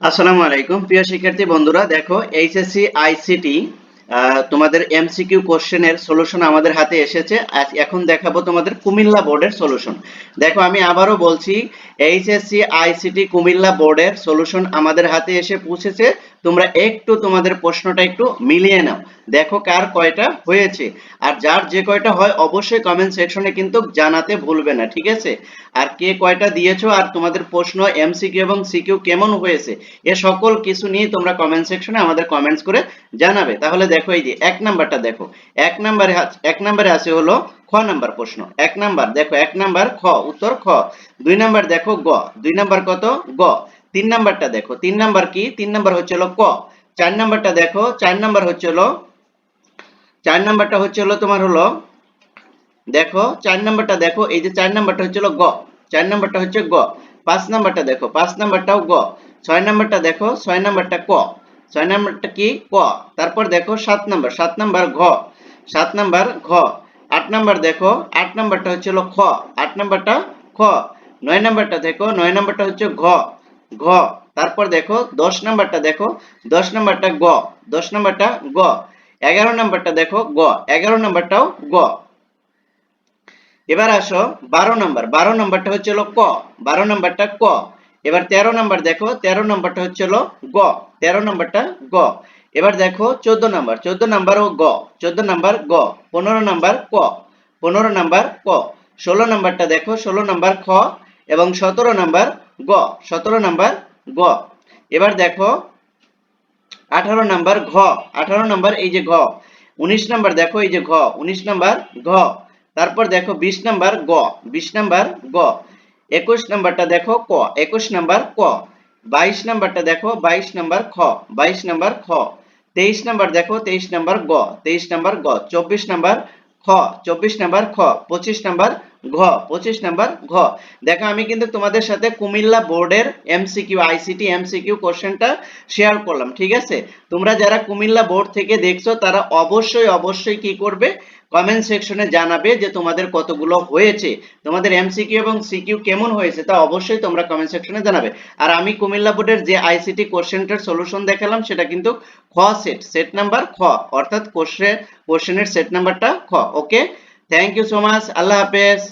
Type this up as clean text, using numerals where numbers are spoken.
আসসালামু আলাইকুম প্রিয় শিক্ষার্থী বন্ধুরা, দেখো এইচএসসি আইসিটি তোমাদের এমসিকিউ কোশ্চেনের সলিউশন আমাদের হাতে এসেছে। এখন দেখাবো তোমাদের কুমিল্লা বোর্ডের সলিউশন। দেখো আমি আবারও বলছি, এইচএসসি আইসিটি কুমিল্লা বোর্ডের সলিউশন আমাদের হাতে এসে পৌঁছেছে। তোমরা একটু তোমাদের প্রশ্নটা একটু মিলিয়ে নাও, দেখো কার কয়টা হয়েছে। আর যার যে কয়টা হয় অবশ্যই কমেন্ট সেকশনে কিন্তু জানাতে ভুলবে না, ঠিক আছে? আর কে কয়টা দিয়েছো আর তোমাদের প্রশ্ন এমসিকিউ এবং সিকিউ কেমন হয়েছে, এ সকল কিছু নিয়ে তোমরা কমেন্ট সেকশনে আমাদের কমেন্টস করে জানাবে। তাহলে দেখো এই যে এক নাম্বারটা দেখো, এক নম্বরে আছে হলো খ নাম্বার প্রশ্ন। এক নাম্বার দেখো, এক নাম্বার খ, উত্তর খ। দুই নাম্বার দেখো গ, দুই নাম্বার কত গ। তিন নাম্বারটা দেখো, তিন নাম্বার কি, তিন নাম্বার হচ্ছে হলো ক। চার নাম্বারটা দেখো, চার নাম্বার হচ্ছে হলো, চার নাম্বারটা হচ্ছে হলো তোমার হলো, দেখো চার নাম্বারটা দেখো, এই যে চার নাম্বারটা হচ্ছে গ, চার নাম্বারটা হচ্ছে গ। পাঁচ নাম্বারটা দেখো, পাঁচ নাম্বারটাও গ। ছয় নাম্বারটা দেখো, ছয় নাম্বারটা ক, ছয় নাম্বারটা কি ক। তারপর দেখো সাত নাম্বার, সাত নাম্বার ঘ, সাত নাম্বার ঘ। আট নাম্বার দেখো, আট নাম্বারটা হচ্ছে খ, আট নাম্বারটা খ। নয় নাম্বারটা দেখো, নয় নাম্বারটা হচ্ছে ঘ, ঘ। তারপর দেখো দশ নাম্বারটা দেখো, দশ নাম্বারটা গ, দশ নাম্বারটা গ। এগারো নাম্বারটা দেখো গ, এগারো নাম্বারটাও গ। এবার আসো 12 নাম্বার, 12 নাম্বারটা হচ্ছে হলো ক, 12 নাম্বারটা ক। এবার 13 নাম্বার দেখো, 13 নাম্বারটা হচ্ছে হলো গ, 13 নাম্বারটা গ। এবার দেখো 14 নাম্বার, 14 নাম্বারও গ, 14 নাম্বার গ। 15 নাম্বার ক, 15 নাম্বার ক। 16 নাম্বারটা দেখো, 16 নাম্বার খ এবং 17 নাম্বার গ, 17 নাম্বার গ। এবার দেখো 18 নাম্বার ঘ, 18 নাম্বার এই যে ঘ। 19 নাম্বার দেখো এই যে ঘ, 19 নাম্বার ঘ। তারপর দেখো 20 নাম্বার গ, 20 নাম্বার গ। 21 নাম্বারটা দেখো ক, 21 নাম্বার ক। 22 নাম্বারটা দেখো, 22 নাম্বার খ, 22 নাম্বার খ। 23 নাম্বার দেখো, 23 নাম্বার গ, 23 নাম্বার গ। 24 নাম্বার খ, 24 নাম্বার খ। 25 নাম্বার ঘ, 25 নাম্বার ঘ। দেখো আমি কিন্তু তোমাদের সাথে কুমিল্লা বোর্ডের এমসিকিউ আইসিটি এমসিকিউ কোশ্চেনটা শেয়ার করলাম, ঠিক আছে? তোমরা যারা কুমিল্লা বোর্ড থেকে দেখছো তারা অবশ্যই অবশ্যই কি করবে, কমেন্ট সেকশনে জানাবে যে তোমাদের কতগুলো হয়েছে, তোমাদের এমসিকিউ এবং সিকিউ কেমন হয়েছে তা অবশ্যই তোমরা কমেন্ট সেকশনে জানাবে। আর আমি কুমিল্লা বোর্ডের যে আইসিটি কোশ্চেনটার সলিউশন দেখালাম সেটা কিন্তু খ সেট, সেট নাম্বার খ, অর্থাৎ কোশ্চেনের সেট নাম্বারটা খ। ওকে, থ্যাংক ইউ সো মাচ, আল্লাহ হাফেজ।